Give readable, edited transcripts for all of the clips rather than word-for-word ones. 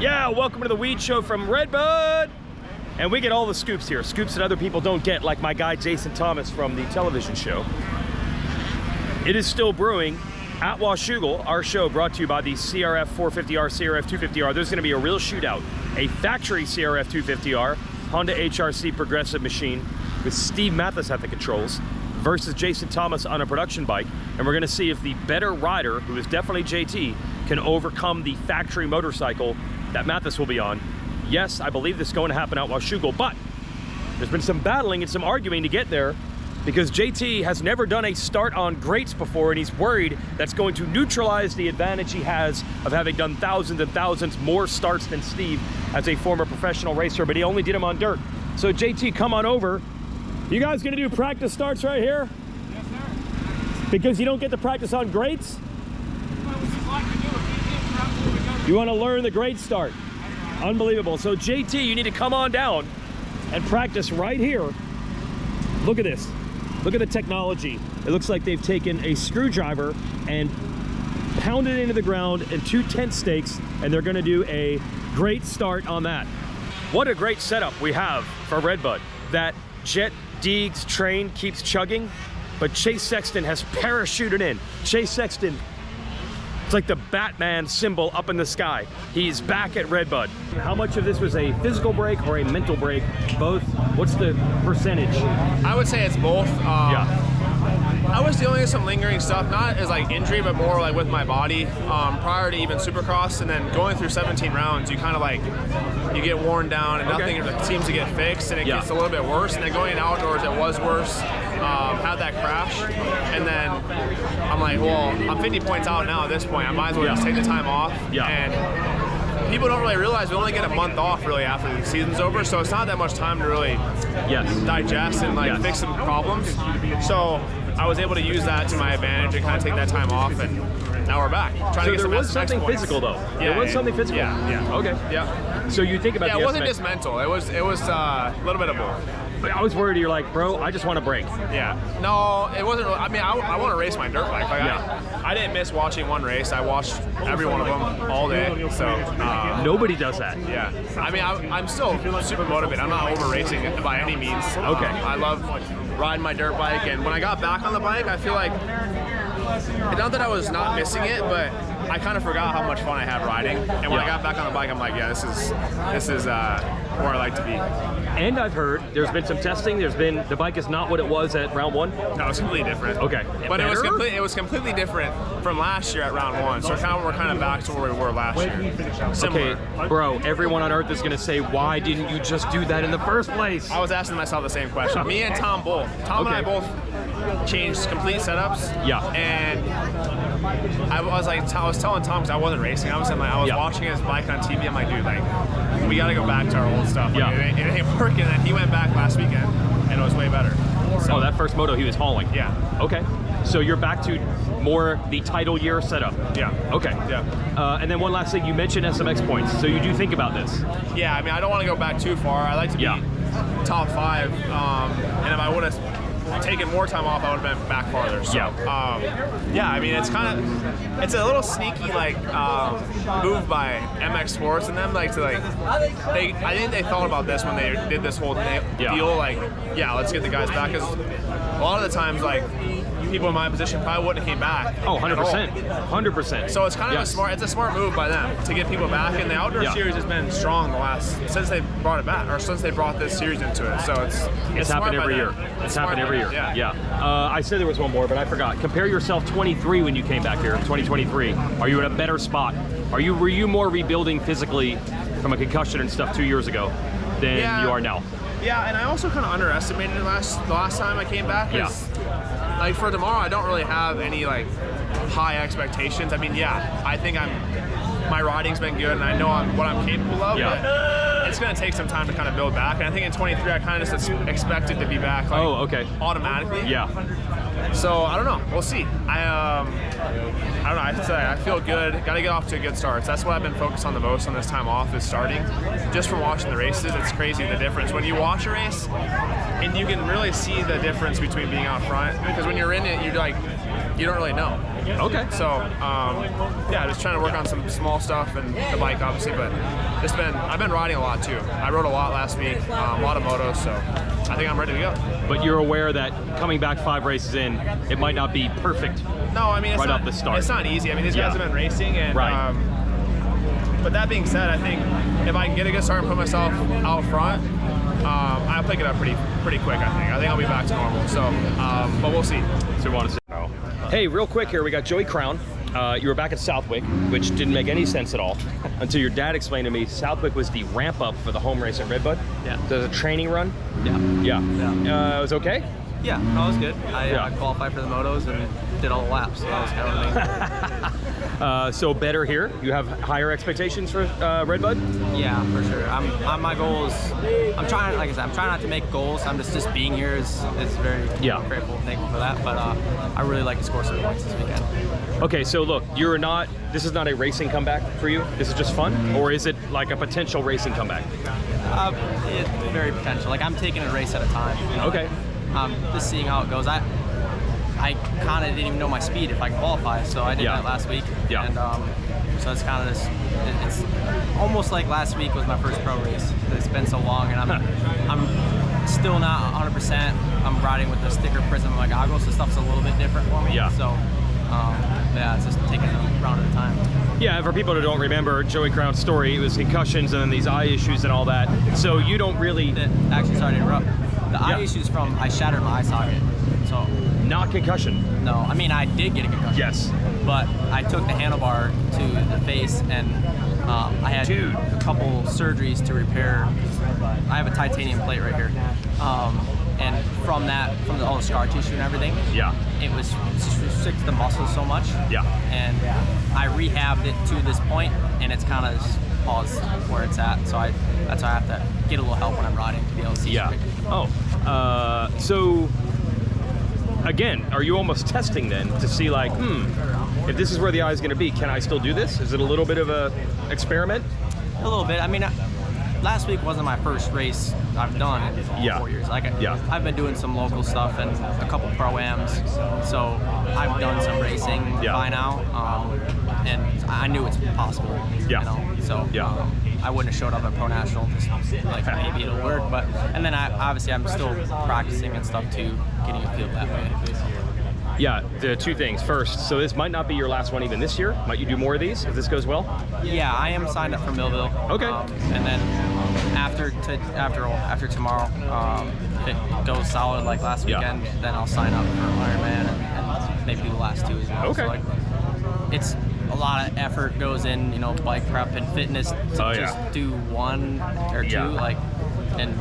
Yeah, welcome to the Weege Show from RedBud. And we get all the scoops here, scoops that other people don't get, like my guy Jason Thomas from the television show. It is still brewing at Washougal, our show brought to you by the CRF 450R, CRF 250R. There's gonna be a real shootout, a factory CRF 250R, Honda HRC Progressive machine with Steve Mathis at the controls versus Jason Thomas on a production bike. And we're gonna see if the better rider, who is definitely JT, can overcome the factory motorcycle that Mathis will be on. Yes, I believe this is going to happen out Washougal, but there's been some battling and some arguing to get there because JT has never done a start on grates before, and he's worried that's going to neutralize the advantage he has of having done thousands and thousands more starts than Steve as a former professional racer, but he only did them on dirt. So JT, come on over. You guys gonna do practice starts right here? Yes, sir. Because you don't get to practice on grates? You want to learn the grade start. Unbelievable. So JT, you need to come on down and practice right here. Look at this. Look at the technology. It looks like they've taken a screwdriver and pounded it into the ground and 2 tent stakes, and they're going to do a great start on that. What a great setup we have for RedBud. That Jet Deegs train keeps chugging, but Chase Sexton has parachuted in. Chase Sexton, it's like the Batman symbol up in the sky. He's back at RedBud. How much of this was a physical break or a mental break? Both? What's the percentage? I would say it's both. Yeah. I was dealing with some lingering stuff, not as like injury, but more like with my body prior to even Supercross, and then going through 17 rounds, you kind of like, you get worn down and nothing seems to get fixed, and it gets a little bit worse. And then going outdoors, it was worse. Had that crash, and then I'm like, well, I'm 50 points out now at this point. I might as well just take the time off. And people don't really realize we only get a month off really after the season's over, so it's not that much time to really digest and like fix some problems. So I was able to use that to my advantage and kind of take that time off, and now we're back. Trying to get there was something physical though. There was something physical. Yeah. Okay. Yeah. So you think about it wasn't just mental. It was a little bit of both. I was worried you're like, bro, I just want to break. Yeah. No, it wasn't. I mean, I want to race my dirt bike. Like I didn't miss watching one race. I watched every one of them all day. So nobody does that. Yeah. I mean, I'm still super motivated. I'm not over racing by any means. Okay. I love riding my dirt bike, and when I got back on the bike, I feel like, not that I was not missing it, but I kind of forgot how much fun I had riding. And when I got back on the bike, I'm like, yeah, this is where I like to be. And I've heard there's been some testing. The bike is not what it was at round 1. No, it's completely different. Okay. But it was completely different from last year at round 1. So we're kind of back to where we were last year. Similar. Okay, bro, everyone on earth is going to say, why didn't you just do that in the first place? I was asking myself the same question. Me and Tom both. Tom and I both changed complete setups. Yeah. And I was telling Tom, because I wasn't racing, I was watching his bike on TV. I'm like, dude, like, we got to go back to our old stuff. Like, it ain't working. And he went back last weekend, and it was way better. So, that first moto he was hauling. Yeah. Okay. So you're back to more the title year setup. Yeah. Okay. Yeah. And then one last thing, you mentioned SMX points. So you do think about this? Yeah. I mean, I don't want to go back too far. I like to be top 5. And if I would have taken more time off, I would have been back farther. So, I mean, it's a little sneaky like move by MX Sports and them, like to I think they thought about this when they did this whole deal. Like, let's get the guys back, because a lot of the times, like, people in my position probably wouldn't have came back. Oh, 100%. 100%. So it's kind of a smart move by them to get people back, and the outdoor series has been strong since they brought it back, or since they brought this series into it. So it's happened every year. It's happened every year. Yeah. I said there was one more, but I forgot. Compare yourself 23 when you came back here, 2023. Are you in a better spot? Were you more rebuilding physically from a concussion and stuff 2 years ago than you are now? Yeah, and I also kind of underestimated it the last time I came back. Like for tomorrow, I don't really have any like high expectations. I mean, I think my riding's been good, and I know what I'm capable of. But it's going to take some time to kind of build back. And I think in 23, I kind of just expected to be back. Like, automatically. So I don't know. We'll see. I don't know. I feel good. Got to get off to a good start. So that's what I've been focused on the most on this time off is starting. Just from watching the races, it's crazy the difference when you watch a race, and you can really see the difference between being out front. Because when you're in it, you're like, you don't really know. Okay. So yeah, just trying to work on some small stuff and the bike obviously, but I've been riding a lot too. I rode a lot last week, a lot of motos, so I think I'm ready to go. But you're aware that coming back 5 races in, it might not be perfect. No, I mean, it's right not, off the start. It's not easy. I mean, these guys have been racing, and right. But that being said, I think if I can get a good start and put myself out front, I'll pick it up pretty quick. I think I'll be back to normal. So, but we'll see. So we want to say, hey, real quick here, we got Joey Crown. You were back at Southwick, which didn't make any sense at all until your dad explained to me Southwick was the ramp up for the home race at RedBud. Yeah. There's a training run. Yeah. It was okay. Yeah, no, it was good. I qualified for the motos and did all the laps, so that was kind of amazing. So better here. You have higher expectations for RedBud? Yeah, for sure. My goal is, I'm trying, like I said, I'm trying not to make goals. I'm just being here is very grateful and thankful for that. But I really like to score some points this weekend. Okay, so look, this is not a racing comeback for you? This is just fun? Or is it like a potential racing comeback? It's very potential. Like, I'm taking a race at a time. You know? Okay. Just seeing how it goes. I kind of didn't even know my speed if I qualified, so I did that last week. Yeah. And so it's kind of this. It's almost like last week was my first pro race. It's been so long, and I'm still not 100%. I'm riding with the sticker prism on my goggles, so stuff's a little bit different for me. Yeah. So yeah, it's just taking it a round at a time. Yeah, and for people who don't remember Joey Crown's story, it was concussions and then these eye issues and all that. So you don't really. Actually, sorry to interrupt. The eye issues from I shattered my eye socket. So not concussion. No, I mean I did get a concussion. Yes. But I took the handlebar to the face, and I had a couple surgeries to repair. I have a titanium plate right here, and from all the scar tissue and everything. Yeah. It was restricted the muscles so much. Yeah. And I rehabbed it to this point, and it's kind of paused where it's at. So that's why I have to get a little help when I'm riding to be able to see. Yeah. So again, are you almost testing then to see like, if this is where the eye is going to be, can I still do this? Is it a little bit of a experiment? A little bit. I mean, last week wasn't my first race I've done in 4 years. I've been doing some local stuff and a couple pro-ams, so I've done some racing by now, and I knew it's possible. You know? So I wouldn't have showed up at Pro National, just like maybe it'll work, but and then obviously I'm still practicing and stuff too, getting a feel that way. Yeah, the two things. First, so this might not be your last one even this year. Might you do more of these if this goes well? Yeah, I am signed up for Millville. Okay. And then after tomorrow, if it goes solid like last weekend, then I'll sign up for Ironman and maybe do the last two as well. Okay. So like, it's a lot of effort goes in, you know, bike prep and fitness to just do one or two. Like, and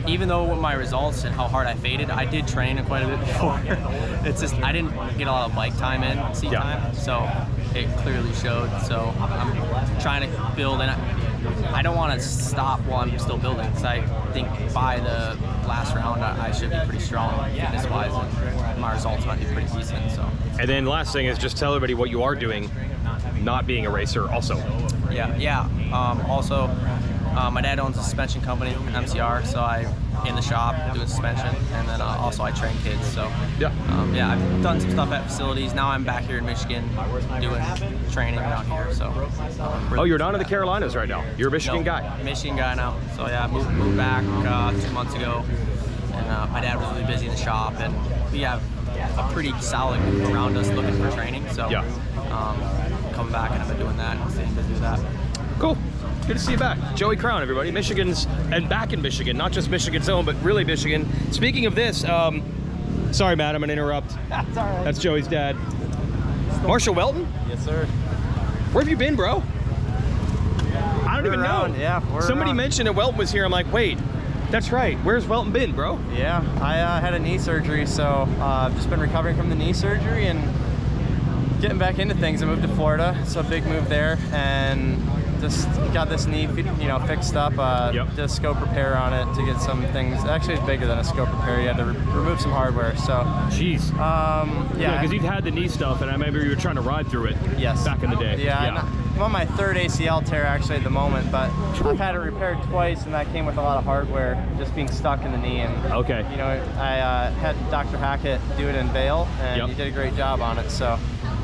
even though with my results and how hard I faded, I did train quite a bit before. It's just I didn't get a lot of bike time in, seat time, so it clearly showed. So I'm trying to build, and I don't want to stop while I'm still building, because I think by the last round I should be pretty strong fitness-wise, and my results might be pretty decent. So. And then last thing is just tell everybody what you are doing, not being a racer also. Also, my dad owns a suspension company, MCR, so I'm in the shop doing suspension, and then also I train kids. So I've done some stuff at facilities. Now I'm back here in Michigan doing training down here. So you're down in the Carolinas right now. You're a Michigan guy. Michigan guy now. So yeah, I moved back 2 months ago, and my dad was really busy in the shop, and we have a pretty solid group around us looking for training. So coming back, and I've been doing that and staying busy with that. Cool. Good to see you back. Joey Crown, everybody. Michigan's, and back in Michigan, not just Michigan's own, but really Michigan. Speaking of this, sorry, Matt, I'm gonna interrupt. That's all right. That's Joey's dad. Marshal Weltin? Yes, sir. Where have you been, bro? I don't even know. Yeah, somebody mentioned that Weltin was here. I'm like, wait, that's right. Where's Weltin been, bro? Yeah, I had a knee surgery, so I've just been recovering from the knee surgery and getting back into things. I moved to Florida, so a big move there, and just got this knee, fixed up. Did a scope repair on it to get some things. Actually, it's bigger than a scope repair. You had to remove some hardware. So. Jeez. Yeah. Because you've had the knee stuff, and I remember you were trying to ride through it. Yes. Back in the day. Yeah. I'm on my 3rd ACL tear actually at the moment, but I've had it repaired twice, and that came with a lot of hardware just being stuck in the knee. And okay. I had Dr. Hackett do it in Vail, and he did a great job on it. So.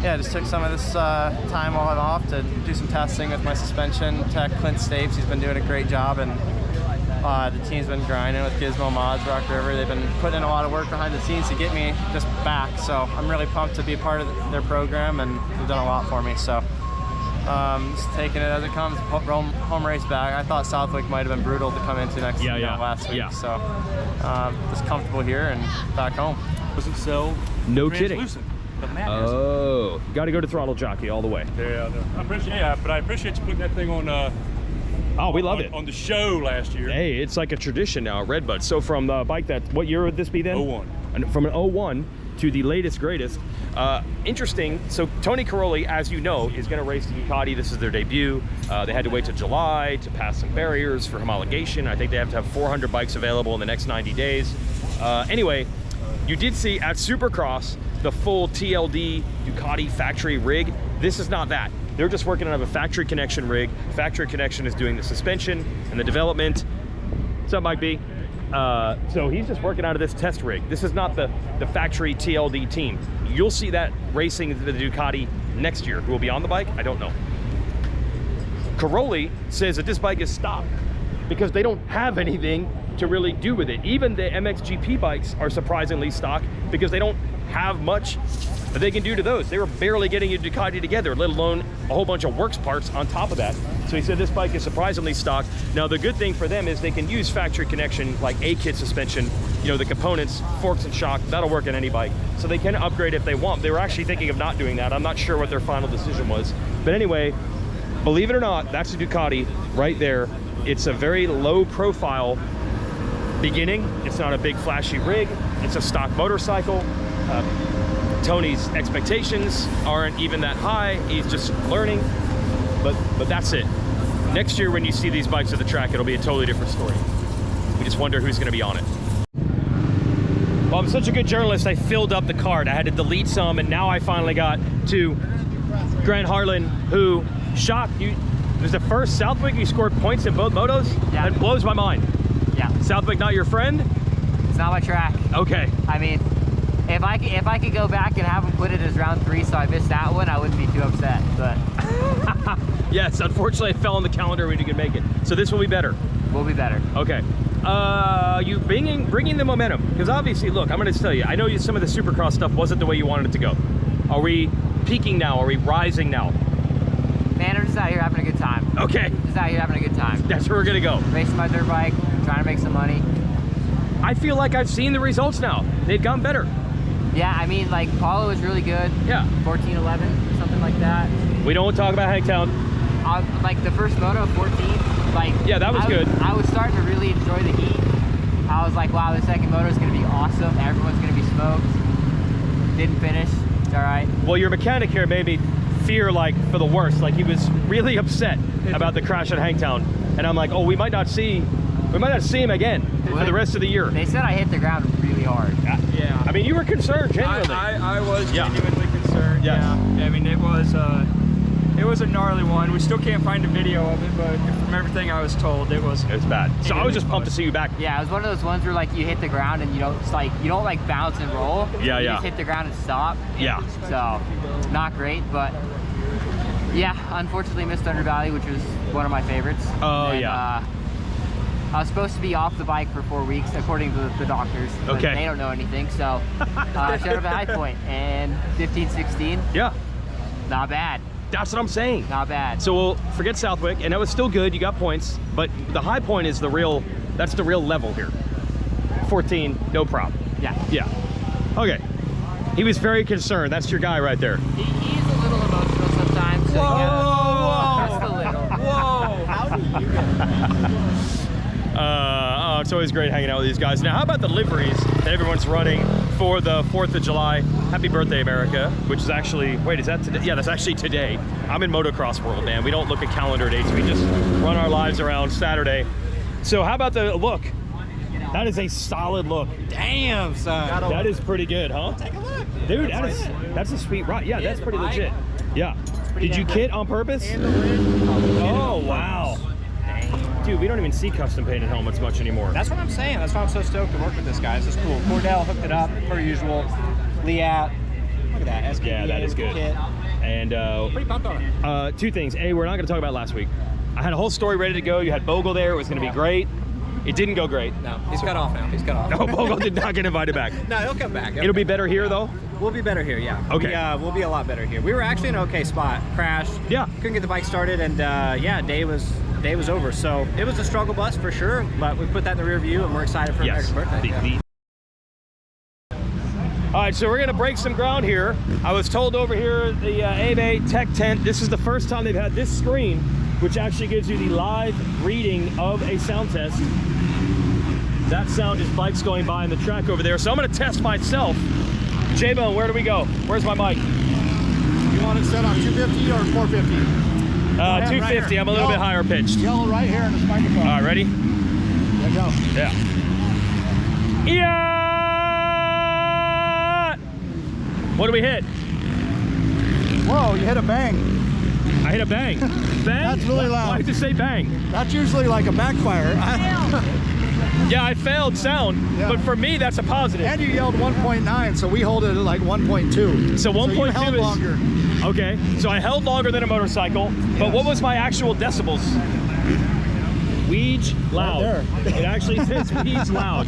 Yeah, I just took some of this time while I'm off to do some testing with my suspension tech, Clint Stapes. He's been doing a great job, and the team's been grinding with Gizmo Mods, Rock River. They've been putting in a lot of work behind the scenes to get me just back. So I'm really pumped to be a part of their program, and they've done a lot for me. So just taking it as it comes. Home race back. I thought Southwick might have been brutal to come into last week. So just comfortable here and back home. Wasn't so no kidding. Oh, got to go to throttle jockey all the way. Yeah, I appreciate you putting that thing on. Oh, we love it. On the show last year. Hey, it's like a tradition now, RedBud. So from the bike what year would this be then? 01. And from an 01 to the latest, greatest. Interesting, so Tony Caroli, as you know, is gonna race the Ducati. This is their debut. They had to wait till July to pass some barriers for homologation. I think they have to have 400 bikes available in the next 90 days. Anyway, you did see at Supercross, the full TLD Ducati factory rig. This is not that. They're just working on a factory connection rig. Factory connection is doing the suspension and the development. What's up, Mike B? So he's just working out of this test rig. This is not the factory TLD team. You'll see that racing the Ducati next year. Who will be on the bike? I don't know. Caroli says that this bike is stock because they don't have anything to really do with it. Even the MXGP bikes are surprisingly stock because they don't have much that they can do to those. They were barely getting a Ducati together, let alone a whole bunch of works parts on top of that. So he said this bike is surprisingly stock. Now the good thing for them is they can use factory connection like A-kit suspension, the components, forks and shock, that'll work on any bike. So they can upgrade if they want. They were actually thinking of not doing that. I'm not sure what their final decision was. But anyway, believe it or not, that's a Ducati right there. It's a very low profile beginning. It's not a big flashy rig. It's a stock motorcycle. Tony's expectations aren't even that high. He's just learning, but that's it. Next year when you see these bikes at the track, it'll be a totally different story. We just wonder who's gonna be on it. Well, I'm such a good journalist, I filled up the card. I had to delete some, and now I finally got to Grant Harlan, who shocked you. It was the first Southwick you scored points in both motos? Yeah. That blows my mind. Yeah. Southwick not your friend? It's not my track. Okay. I mean, if I could go back and have him put it as round 3, so I missed that one, I wouldn't be too upset. But yes, unfortunately, it fell on the calendar when you could make it. So this will be better. We'll be better. Okay. You bringing the momentum, because obviously, look, I'm going to tell you, I know some of the Supercross stuff wasn't the way you wanted it to go. Are we peaking now? Are we rising now? Man, I'm just out here having a good time. Okay. Just out here having a good time. That's where we're going to go. Racing my dirt bike, trying to make some money. I feel like I've seen the results now. They've gotten better. Yeah, I mean, like, Paulo was really good. Yeah. 14-11, something like that. We don't talk about Hangtown. Like, the first moto, 14, like... Yeah, that was good. I was starting to really enjoy the heat. I was like, wow, the second moto is going to be awesome. Everyone's going to be smoked. Didn't finish. It's all right. Well, your mechanic here made me fear, like, for the worst. Like, he was really upset about the crash at Hangtown. And I'm like, oh, we might not see him again for the rest of the year. They said I hit the ground really hard. Yeah. I mean, you were concerned, genuinely. I was genuinely concerned. Yes. Yeah. I mean, it was a gnarly one. We still can't find a video of it, but from everything I was told, it was bad. So I was just pumped to see you back. Yeah, it was one of those ones where like you hit the ground and you don't bounce and roll. Yeah, you just hit the ground and stop. Yeah. So not great, but yeah, unfortunately missed Thunder Valley, which was one of my favorites. Oh, and, yeah. I was supposed to be off the bike for 4 weeks, according to the doctors. But okay. They don't know anything, so showed up at High Point and 15, 16. Yeah. Not bad. That's what I'm saying. Not bad. So we'll forget Southwick, and that was still good. You got points, but the High Point is that's the real level here. 14, no problem. Yeah. Yeah. Okay. He was very concerned. That's your guy right there. He's a little emotional sometimes. So Whoa! Just a little. Whoa! How do you get Oh, it's always great hanging out with these guys. Now, how about the liveries that everyone's running for the 4th of July. Happy birthday, America, which is actually, wait, is that today? Yeah, that's actually today. I'm in motocross world, man. We don't look at calendar dates. We just run our lives around Saturday. So how about the look? That is a solid look. Damn, son. That is pretty good, huh? Take a look. Dude, that's a sweet ride. Yeah, that's pretty legit. Yeah. Did you kit on purpose? Oh, wow. Dude, we don't even see custom painted helmets much anymore. That's what I'm saying. That's why I'm so stoked to work with this guy. This is cool. Cordell hooked it up, per usual. Liat. Look at that. SKDA, yeah, that is good. Kit. And pretty pumped on it. 2 things. A, we're not going to talk about last week. I had a whole story ready to go. You had Bogle there. It was going to be great. It didn't go great. No, he's cut off now. He's cut off. No, Bogle did not get invited back. No, he'll come back. It'll be better here, though? We'll be better here, yeah. Okay. We'll be a lot better here. We were actually in an okay spot. Crashed. Yeah. Couldn't get the bike started, and yeah, day was over. So it was a struggle bus for sure, but we put that in the rear view, and we're excited for America's birthday. All right, so we're gonna break some ground here. I was told over here at the AMA Tech Tent, this is the first time they've had this screen, which actually gives you the live reading of a sound test. That sound is bikes going by on the track over there. So I'm gonna test myself. J-Bone, where do we go? Where's my mic? You want it set on 250 or 450? 250, right, I'm a little bit higher pitched. Yellow right here in this microphone. All right, ready? There you go. Yeah. Yeah! What do we hit? Whoa, you hit a bang. I hit a bang. Bang? That's really loud. Why did you say bang? That's usually like a backfire. Yeah, I failed sound, Yeah. but for me, that's a positive. And you yelled 1.9, so we hold it at like 1.2. So 1.2 you held is longer. Okay. So I held longer than a motorcycle, but what was my actual decibels? Weege loud. Right there. It actually says Weege loud.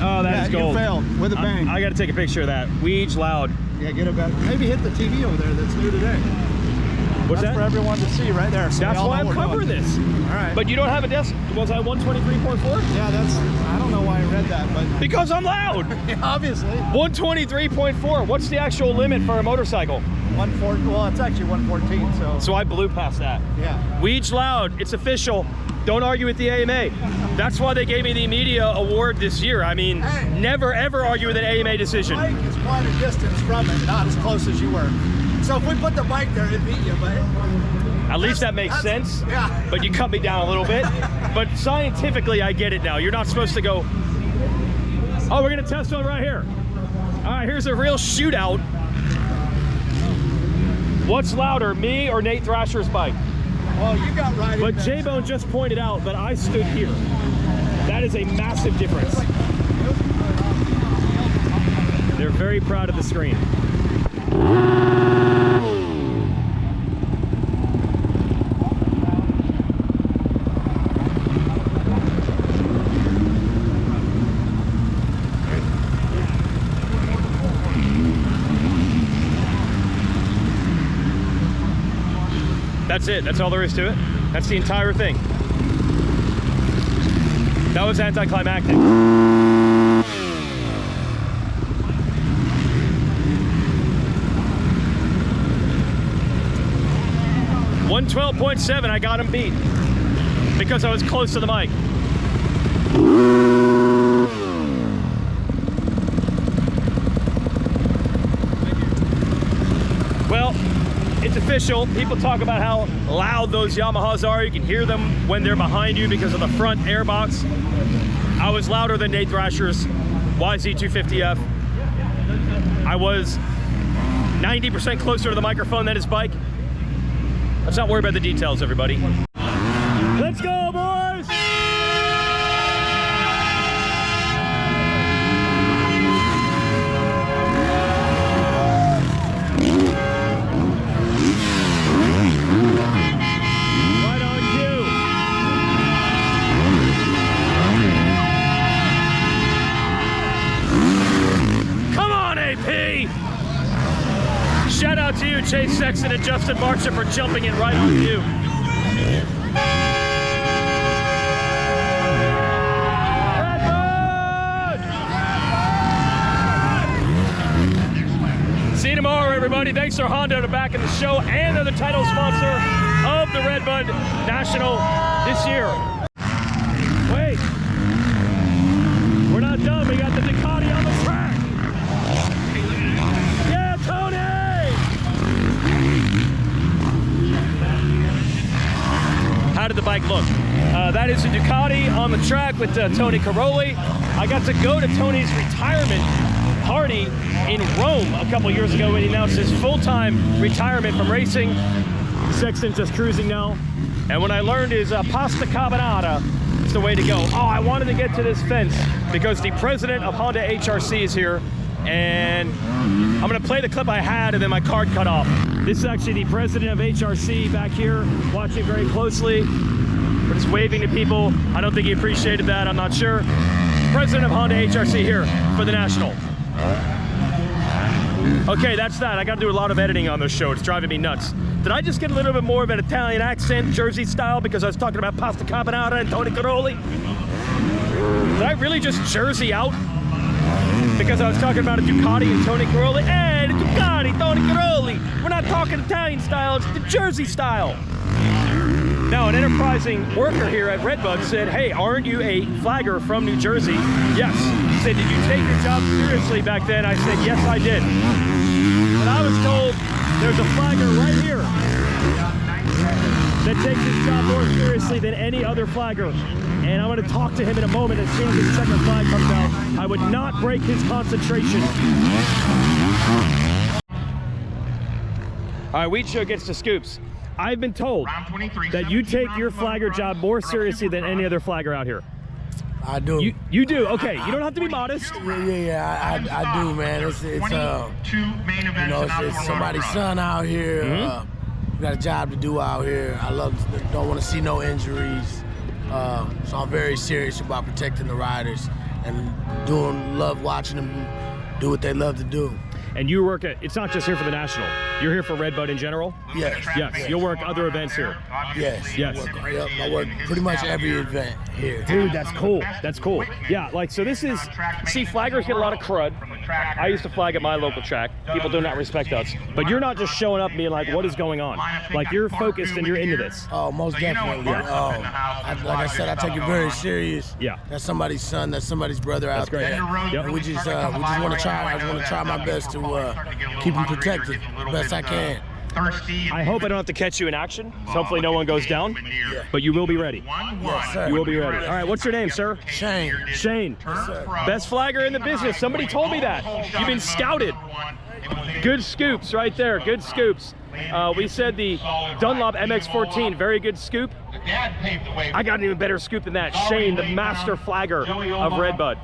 Oh, that is gold. You failed with a bang. I got to take a picture of that. Weege loud. Yeah, get it back. Maybe hit the TV over there that's new today. What's That's that? for everyone to see right there. So That's why I'm covering this. All right. But you don't have a decibel. Was I 123.4? Yeah, I don't know why I read that, but Because I'm loud. obviously. 123.4. What's the actual limit for a motorcycle? 114. Well, it's actually 114. So So I blew past that. yeah. Weege loud. It's official. Don't argue with the AMA. That's why they gave me the media award this year. I mean, never ever argue with an AMA decision. The bike is quite a distance from it, not as close as you were. So if we put the bike there, it'd beat you, but At least that makes sense. Yeah. But you cut me down a little bit. But scientifically, I get it now. You're not supposed to go, oh, we're gonna test one right here. All right, here's a real shootout. What's louder, me or Nate Thrasher's bike? well, you got right. But J-Bone just pointed out that I stood here. That is a massive difference. They're very proud of the screen. That's it. That's all there is to it. That's the entire thing. That was anticlimactic. 112.7, I got him beat because I was close to the mic. Well, it's official. People talk about how loud those Yamahas are. You can hear them when they're behind you because of the front airbox. I was louder than Nate Thrasher's YZ250F. I was 90% closer to the microphone than his bike. Let's not worry about the details, everybody. Let's go, boys! Right on cue. Come on, AP! Shout out to you, Chase Sexton and Justin Marshall, for jumping in right on cue. See you tomorrow, everybody. Thanks to Honda to back in the show, and they're the title sponsor of the RedBud National this year. Wait, we're not done. We got the Ducati on the track. look. That is a Ducati on the track with Tony Caroli. I got to go to Tony's retirement party in Rome a couple years ago when he announced his full-time retirement from racing. Sexton's just cruising now. And when I learned his pasta carbonara, it's the way to go. Oh, I wanted to get to this fence because the president of Honda HRC is here, and I'm gonna play the clip I had and then my card cut off. This is actually the president of HRC back here, watching very closely. We're just waving to people. I don't think he appreciated that, I'm not sure. President of Honda HRC here for the National. Okay, that's that. I gotta do a lot of editing on this show. It's driving me nuts. Did I just get a little bit more of an Italian accent, Jersey style, because I was talking about pasta carbonara and Tony Caroli? Did I really just Jersey out? Because I was talking about a Ducati and Tony Caroli? Hey, the Ducati, Tony Caroli! We're not talking Italian style, it's the Jersey style. Now, an enterprising worker here at RedBud said, hey, aren't you a flagger from New Jersey? Yes. He said, did you take your job seriously back then? I said, yes, I did. But I was told there's a flagger right here that takes his job more seriously than any other flagger. And I'm going to talk to him in a moment as soon as his second flag comes out. I would not break his concentration. All right, Weege Show gets to scoops. I've been told that you take your flagger job more seriously than any other flagger out here. I do. You do? Okay, you don't have to be modest. Yeah, I do, man. It's you know, it's somebody's son out here. We got a job to do out here. Don't want to see no injuries. So I'm very serious about protecting the riders and love watching them do what they love to do. And you work at, it's not just here for the National. You're here for RedBud in general? Yes. Yes. You'll work other events here? Yes. Yes. I work pretty much every event here. Dude, that's cool. That's cool. Yeah, like, so this is, see, flaggers get a lot of crud. I used to flag at my local track. People do not respect us. But you're not just showing up and being like, what is going on? Like, you're focused and you're into this. Oh, most definitely. Like I said, I take it very serious. Yeah. That's somebody's son, that's somebody's brother out there. Yep. And we just want to try, I just want to try my best to keep them protected the best I can. I hope I don't have to catch you in action, so hopefully no one goes down, but you will be ready. Yes, sir. You will be ready. All right, what's your name, sir? Shane. Shane. Best flagger in the business. Somebody told me that. You've been scouted. Good scoops right there, good scoops. We said the Dunlop MX-14, very good scoop. I got an even better scoop than that. Shane, the master flagger of RedBud.